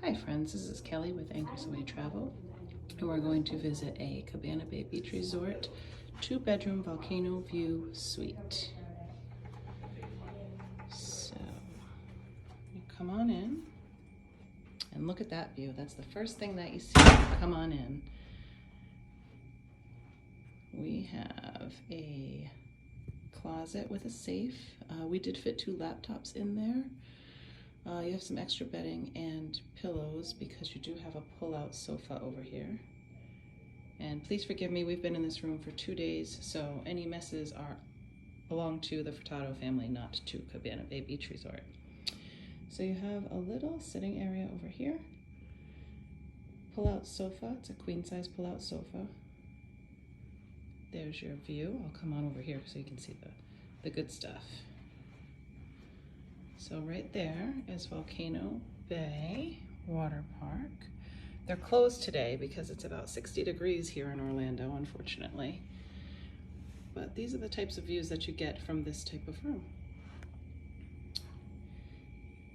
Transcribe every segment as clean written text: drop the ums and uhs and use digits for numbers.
Hi friends, this is Kelly with Anchors Away Travel, and we're going to visit a Cabana Bay Beach Resort 2-bedroom volcano view suite. So you come on in and look at that view. That's the first thing that you see. Come on in. We have a closet with a safe. We did fit 2 laptops in there. You have some extra bedding and pillows because you do have a pull-out sofa over here. And please forgive me, we've been in this room for 2 days, so any messes belong to the Furtado family, not to Cabana Bay Beach Resort. So you have a little sitting area over here. Pull-out sofa, it's a queen-size pull-out sofa. There's your view. I'll come on over here so you can see the good stuff. So right there is Volcano Bay Water Park. They're closed today because it's about 60 degrees here in Orlando, unfortunately. But these are the types of views that you get from this type of room.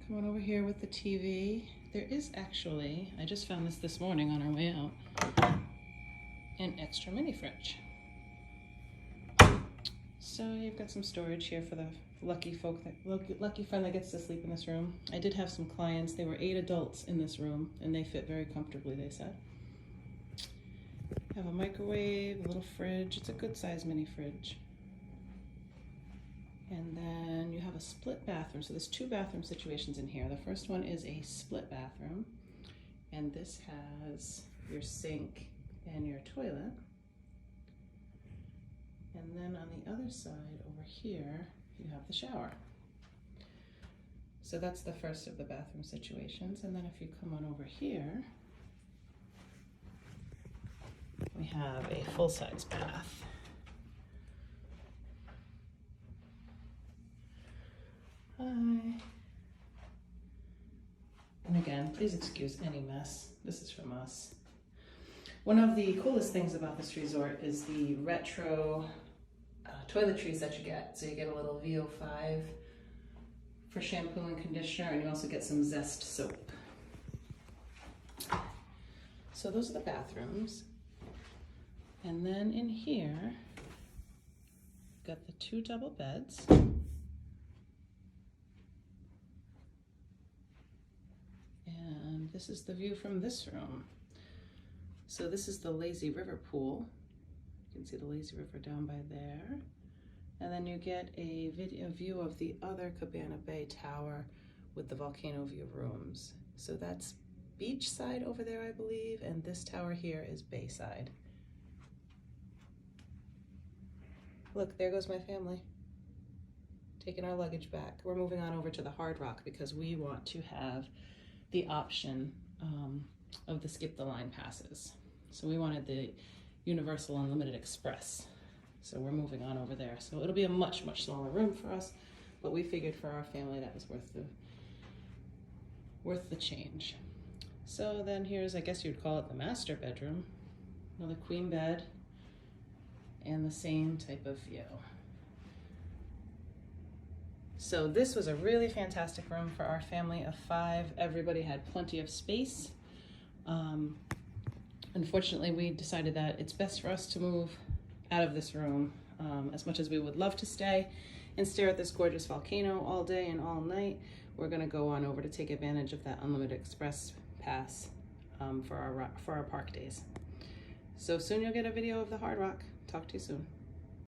Come on over here with the TV. There is actually, I just found this morning on our way out, an extra mini fridge. So you've got some storage here for the lucky friend that gets to sleep in this room. I did have some clients. There were 8 adults in this room, and they fit very comfortably, they said. Have a microwave, a little fridge. It's a good size mini fridge. And then you have a split bathroom. So there's 2 bathroom situations in here. The first one is a split bathroom, and this has your sink and your toilet. And then on the other side over here, you have the shower. So that's the first of the bathroom situations. And then if you come on over here, we have a full-size bath. Hi. And again, please excuse any mess. This is from us. One of the coolest things about this resort is the retro toiletries that you get. So you get a little VO5 for shampoo and conditioner, and you also get some Zest soap. So those are the bathrooms. And then in here, you've got the 2 double beds. And this is the view from this room. So this is the lazy river pool. You can see the lazy river down by there. And then you get a view of the other Cabana Bay tower with the volcano view rooms. So that's beach side over there, I believe, and this tower here is bay side. Look, there goes my family, taking our luggage back. We're moving on over to the Hard Rock because we want to have the option of the skip the line passes. So we wanted the Universal Unlimited Express. So we're moving on over there. So it'll be a much, much smaller room for us, but we figured for our family that was worth the change. So then here's, I guess you'd call it the master bedroom. Another queen bed and the same type of view. So this was a really fantastic room for our family of 5. Everybody had plenty of space. Unfortunately, we decided that it's best for us to move out of this room. As much as we would love to stay and stare at this gorgeous volcano all day and all night, we're gonna go on over to take advantage of that Unlimited Express pass for our park days. So soon you'll get a video of the Hard Rock. Talk to you soon.